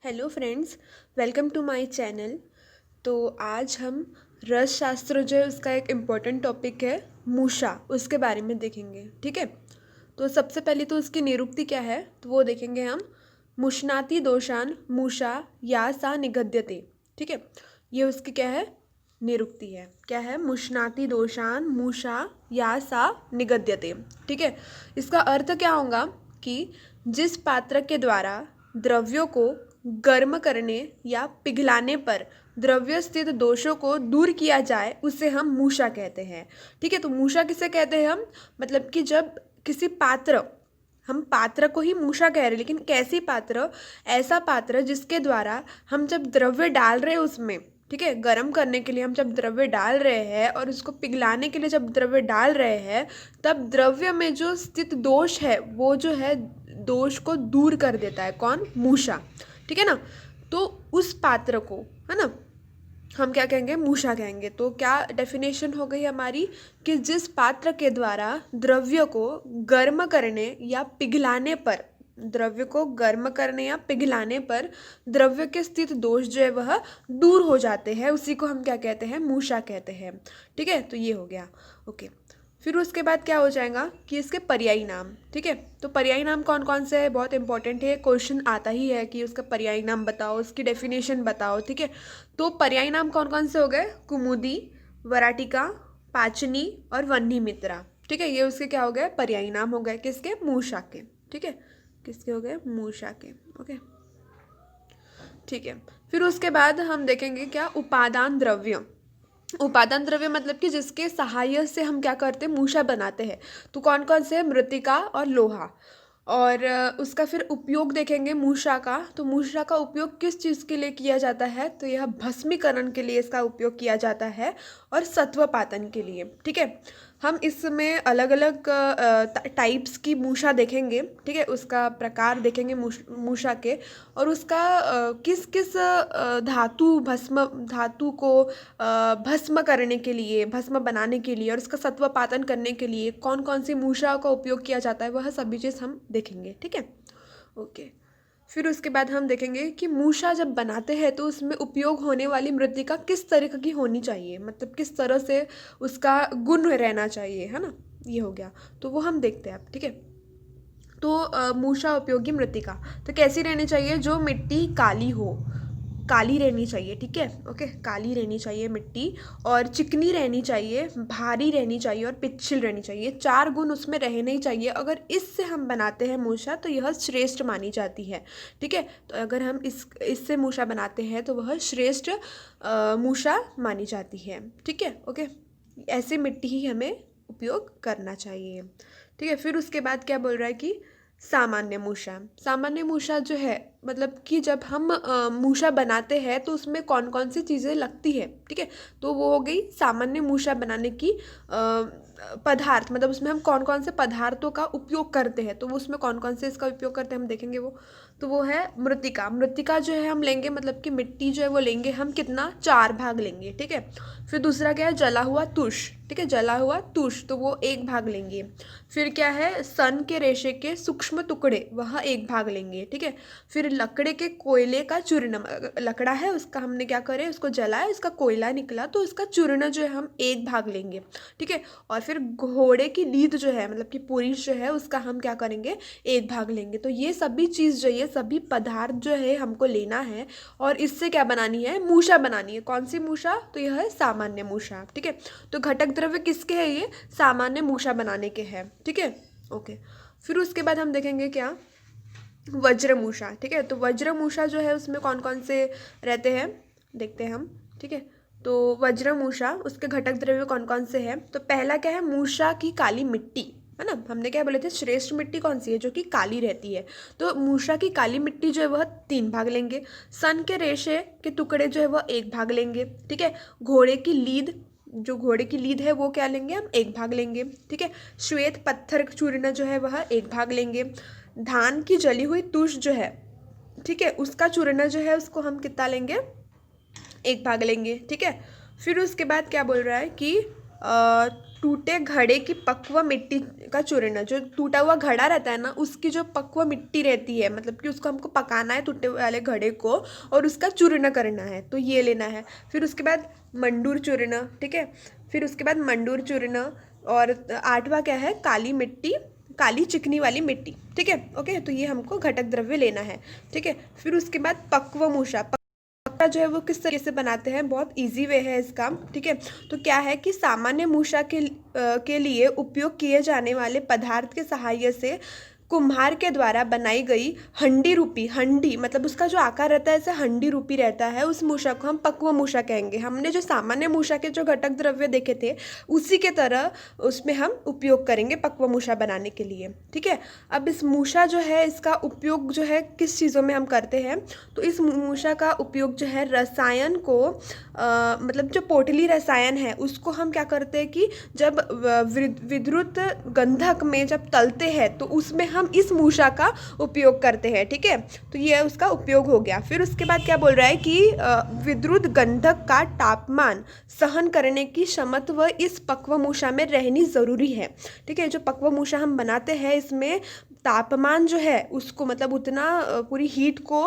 Hello friends, welcome to my channel. तो आज हम रस शास्त्र जो है उसका एक इम्पोर्टेंट टॉपिक है मूषा, उसके बारे में देखेंगे। ठीक है, तो सबसे पहले तो उसकी निरुक्ति क्या है तो वो देखेंगे हम। मुष्णाति दोषान मूषा या सा निगद्यते। ठीक है, ये उसकी क्या है, निरुक्ति है। क्या है? मुष्णाति दोषान मूषा या सा निगद्यते। ठीक है, इसका अर्थ क्या होगा कि जिस पात्र के द्वारा द्रव्यों को गर्म करने या पिघलाने पर द्रव्य स्थित दोषों को दूर किया जाए उसे हम मूषा कहते हैं। ठीक है, तो मूषा किसे कहते हैं हम? मतलब कि जब किसी पात्र, हम पात्र को ही मूषा कह रहे हैं, लेकिन कैसी पात्र? ऐसा पात्र जिसके द्वारा हम जब द्रव्य डाल रहे हैं उसमें, ठीक है, गर्म करने के लिए हम जब द्रव्य डाल रहे हैं और उसको पिघलाने के लिए जब द्रव्य डाल रहे हैं, तब द्रव्य में जो स्थित दोष है वो जो है दोष को दूर कर देता है। कौन? मूषा। ठीक है ना, तो उस पात्र को, है ना, हम क्या कहेंगे? मूषा कहेंगे। तो क्या डेफिनेशन हो गई हमारी कि जिस पात्र के द्वारा द्रव्य को गर्म करने या पिघलाने पर, द्रव्य को गर्म करने या पिघलाने पर द्रव्य के स्थित दोष जो है वह दूर हो जाते हैं, उसी को हम क्या कहते हैं? मूषा कहते हैं। ठीक है, तो ये हो गया। ओके, फिर उसके बाद क्या हो जाएगा कि इसके पर्यायी नाम। ठीक है, तो पर्यायी नाम कौन कौन से है? बहुत इंपॉर्टेंट है, क्वेश्चन आता ही है कि उसका पर्यायी नाम बताओ, उसकी डेफिनेशन बताओ। ठीक है, तो पर्यायी नाम कौन कौन से हो गए? कुमुदी, वराटिका, पाचनी और वह्नि मित्रा। ठीक है, ये उसके क्या हो गए? पर्यायी नाम हो गए। किसके? मूषा के। ठीक है, किसके हो गए? मूषा के। ओके, ठीक है, फिर उसके बाद हम देखेंगे क्या? उपादान द्रव्य। उपादान द्रव्य मतलब कि जिसके सहायता से हम क्या करते हैं? मूषा बनाते हैं। तो कौन कौन से? मृत्तिका और लोहा। और उसका फिर उपयोग देखेंगे मूषा का। तो मूषा का उपयोग किस चीज़ के लिए किया जाता है? तो यह भस्मीकरण के लिए इसका उपयोग किया जाता है और सत्वपातन के लिए। ठीक है, हम इसमें अलग अलग टाइप्स की मूषा देखेंगे। ठीक है, उसका प्रकार देखेंगे मूषा के, और उसका किस किस धातु को भस्म करने के लिए, भस्म बनाने के लिए और उसका सत्वपातन करने के लिए कौन कौन सी मूषा का उपयोग किया जाता है, वह सभी चीज़ हम देखेंगे। ठीक है, ओके, फिर उसके बाद हम देखेंगे कि मूषा जब बनाते हैं तो उसमें उपयोग होने वाली मृत्तिका किस तरह की होनी चाहिए, मतलब किस तरह से उसका गुण रहना चाहिए, है ना। ये हो गया, तो वो हम देखते हैं अब। ठीक है, तो मूषा उपयोगी मृत्तिका तो कैसी रहनी चाहिए? जो मिट्टी काली हो, काली रहनी चाहिए। ठीक है, ओके, काली रहनी चाहिए मिट्टी, और चिकनी रहनी चाहिए, भारी रहनी चाहिए और पिच्छल रहनी चाहिए। 4 गुण उसमें रहने ही चाहिए। अगर इससे हम बनाते हैं मूषा तो यह श्रेष्ठ मानी जाती है। ठीक है, तो अगर हम इससे मूषा बनाते हैं तो वह श्रेष्ठ मूषा मानी जाती है। ठीक है, ओके, ऐसे मिट्टी ही हमें उपयोग करना चाहिए। ठीक है, फिर उसके बाद क्या बोल रहा है कि सामान्य मूषा। सामान्य मूषा जो है मतलब कि जब हम मूषा बनाते हैं तो उसमें कौन कौन सी चीज़ें लगती है। ठीक है, तो वो हो गई सामान्य मूषा बनाने की पदार्थ, मतलब उसमें हम कौन कौन से पदार्थों का उपयोग करते हैं, तो वो उसमें कौन कौन से इसका उपयोग करते हैं हम देखेंगे। वो है मृत्तिका। मृत्तिका जो है हम लेंगे, मतलब कि मिट्टी जो है वो लेंगे हम, कितना? 4 भाग लेंगे। ठीक है, फिर दूसरा क्या है? जला हुआ तुष। ठीक है, जला हुआ तुष, तो वो 1 भाग लेंगे। फिर क्या है? सन के रेशे के सूक्ष्म टुकड़े, वह 1 भाग लेंगे। ठीक है, फिर लकड़े के कोयले का चूर्ण, लकड़ा है उसका हमने क्या करे? उसको जलाया, उसका कोयला निकला, तो उसका चूर्ण जो है हम 1 भाग लेंगे। ठीक है, और फिर घोड़े की लीद जो है, मतलब कि पुरीष जो है, उसका हम क्या करेंगे? 1 भाग लेंगे। तो ये सभी चीज़ जो, ये सभी पदार्थ जो है हमको लेना है और इससे क्या बनानी है? मूषा बनानी है। कौन सी मूषा? तो यह है सामान्य मूषा। ठीक है, तो घटक द्रव्य किसके हैं? ये सामान्य मूषा बनाने के हैं। ठीक है, ओके, फिर उसके बाद हम देखेंगे क्या? वज्रमूषा। ठीक है, तो वज्रमूषा जो है उसमें कौन कौन से रहते हैं देखते हैं हम। ठीक है, तो वज्रमूषा, उसके घटक द्रव्य कौन कौन से हैं? तो पहला क्या है? मूषा की काली मिट्टी, है ना। हमने क्या बोले थे? श्रेष्ठ मिट्टी कौन सी है? जो कि काली रहती है। तो मूषा की काली मिट्टी जो है वह 3 भाग लेंगे। सन के रेशे के टुकड़े जो है वह 1 भाग लेंगे। ठीक है, घोड़े की लीद, जो घोड़े की लीद है वो क्या लेंगे हम? 1 भाग लेंगे। ठीक है, श्वेत पत्थर चूर्ण जो है वह 1 भाग लेंगे। धान की जली हुई तुष जो है, ठीक है, उसका चूर्ण जो है उसको हम कितना लेंगे? 1 भाग लेंगे। ठीक है, फिर उसके बाद क्या बोल रहा है कि टूटे घड़े की पक्व मिट्टी का चूर्ण, जो टूटा हुआ घड़ा रहता है ना उसकी जो पक्व मिट्टी रहती है, मतलब कि उसको हमको पकाना है टूटे वाले घड़े को और उसका चूर्ण करना है, तो ये लेना है। फिर उसके बाद मंडूर चूर्ण, ठीक है। फिर उसके बाद मंडूर चूर्ण, और 8वां क्या है, काली मिट्टी, काली चिकनी वाली मिट्टी, ठीक है। ओके, तो ये हमको घटक द्रव्य लेना है, ठीक है। फिर उसके बाद पक्वमूषा, पक्का जो है वो किस तरीके से बनाते हैं, बहुत इजी वे है इसका, ठीक है। तो क्या है कि सामान्य मूषा के लिए उपयोग किए जाने वाले पदार्थ के सहायता से कुम्हार के द्वारा बनाई गई हंडी रूपी, हंडी मतलब उसका जो आकार रहता है ऐसे हंडी रूपी रहता है, उस मूषा को हम पक्व मूषा कहेंगे। हमने जो सामान्य मूषा के जो घटक द्रव्य देखे थे उसी के तरह उसमें हम उपयोग करेंगे पक्व मूषा बनाने के लिए, ठीक है। अब इस मूषा जो है इसका उपयोग जो है किस चीज़ों में हम करते हैं, तो इस मूषा का उपयोग जो है रसायन को मतलब जो पोटली रसायन है उसको हम क्या करते हैं कि जब विद्युत गंधक में जब तलते हैं तो उसमें हम इस मूषा का उपयोग करते हैं, ठीक है। तो ये उसका उपयोग हो गया। फिर उसके बाद क्या बोल रहा है कि विद्युत गंधक का तापमान सहन करने की क्षमता इस पक्व मूषा में रहनी ज़रूरी है, ठीक है। जो पक्व मूषा हम बनाते हैं इसमें तापमान जो है उसको मतलब उतना पूरी हीट को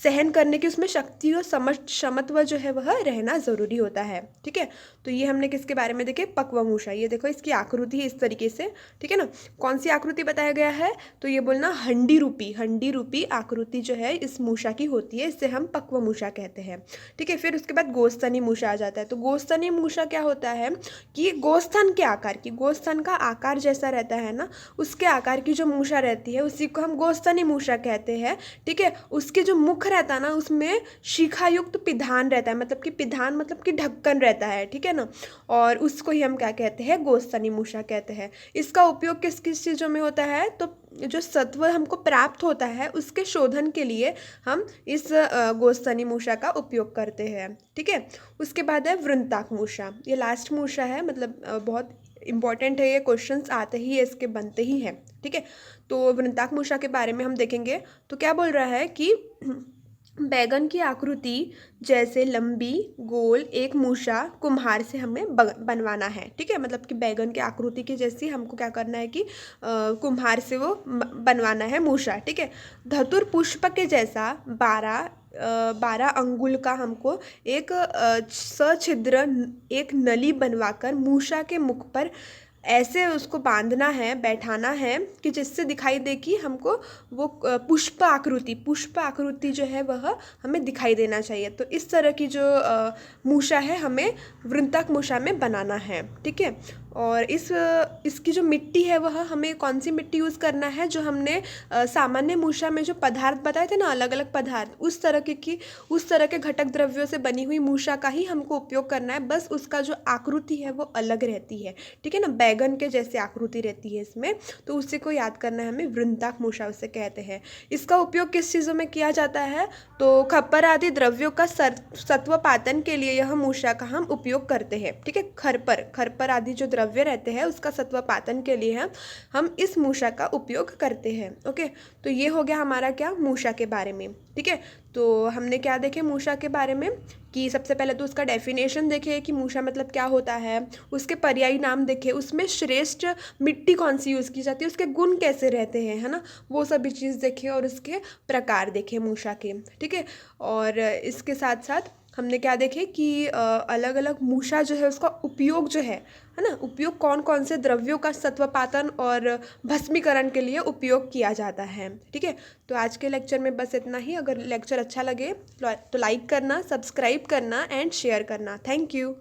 सहन करने की उसमें शक्ति और क्षमत्व जो है वह रहना ज़रूरी होता है, ठीक है। तो ये हमने किसके बारे में देखे, पक्वमूषा। ये देखो इसकी आकृति है इस तरीके से, ठीक है ना। कौन सी आकृति बताया गया है, तो ये बोलना हंडी रूपी आकृति जो है इस मूषा की होती है, इससे हम पक्वमूषा कहते हैं, ठीक है। फिर उसके बाद गोस्तनी मूषा आ जाता है। तो गोस्तनी मूषा क्या होता है कि गोस्थन के आकार की, गोस्थन का आकार जैसा रहता है ना उसके आकार की जो मूषा रहती है उसी को हम गोस्तनी मूषा कहते हैं, ठीक है। उसके जो मुख रहता है ना उसमें शिखायुक्त पिधान रहता है, मतलब कि पिधान मतलब कि ढक्कन रहता है, ठीक है ना। और उसको ही हम क्या कहते हैं, गोस्तनी मूषा कहते हैं। इसका उपयोग किस किस चीज़ों में होता है, तो जो सत्व हमको प्राप्त होता है उसके शोधन के लिए हम इस गोस्तनी मूषा का उपयोग करते हैं, ठीक है। उसके बाद है वृंताक मूषा, ये लास्ट मूषा है, मतलब बहुत इंपॉर्टेंट है, ये क्वेश्चंस आते ही है, इसके बनते ही हैं, ठीक है। तो वृंताक मूषा के बारे में हम देखेंगे। तो क्या बोल रहा है कि बैगन की आकृति जैसे लंबी गोल एक मूषा कुम्हार से हमें बनवाना है, ठीक है। मतलब कि बैगन की आकृति की जैसी हमको क्या करना है कि कुम्हार से वो बनवाना है मूषा, ठीक है। धतुर पुष्प के जैसा 12 अंगुल का हमको एक सछिद्र एक नली बनवाकर मूषा के मुख पर ऐसे उसको बांधना है, बैठाना है कि जिससे दिखाई दे कि हमको वो पुष्प आकृति जो है वह हमें दिखाई देना चाहिए। तो इस तरह की जो मूषा है हमें वृंतक मूषा में बनाना है, ठीक है। और इसकी जो मिट्टी है वह हमें कौन सी मिट्टी यूज़ करना है, जो हमने सामान्य मूषा में जो पदार्थ बताए थे ना, अलग अलग पदार्थ, उस तरह के घटक द्रव्यों से बनी हुई मूषा का ही हमको उपयोग करना है, बस उसका जो आकृति है वो अलग रहती है, ठीक है ना। बैगन के जैसे आकृति रहती है इसमें, तो उसी को याद करना है हमें, वृंताक मूषा उसे कहते हैं। इसका उपयोग किस चीज़ों में किया जाता है, तो खप्पर आदि द्रव्यों का सत्वपातन के लिए यह मूषा का हम उपयोग करते हैं, ठीक है। खरपर आदि जो द्रव्य रहते हैं उसका सत्वपातन के लिए हम इस मूषा का उपयोग करते हैं, ओके। तो ये हो गया हमारा क्या, मूषा के बारे में, ठीक है। तो हमने क्या देखे मूषा के बारे में कि सबसे पहले तो उसका डेफिनेशन देखे कि मूषा मतलब क्या होता है, उसके पर्यायी नाम देखे, उसमें श्रेष्ठ मिट्टी कौन सी यूज़ की जाती है, उसके गुण कैसे रहते हैं, है ना, वो सभी चीज़ देखे, और उसके प्रकार देखे मूषा के, ठीक है। और इसके साथ साथ हमने क्या देखे कि अलग अलग मूषा जो है उसका उपयोग जो है ना, उपयोग कौन कौन से द्रव्यों का सत्वपातन और भस्मीकरण के लिए उपयोग किया जाता है, ठीक है। तो आज के लेक्चर में बस इतना ही। अगर लेक्चर अच्छा लगे तो लाइक करना, सब्सक्राइब करना एंड शेयर करना। Thank you.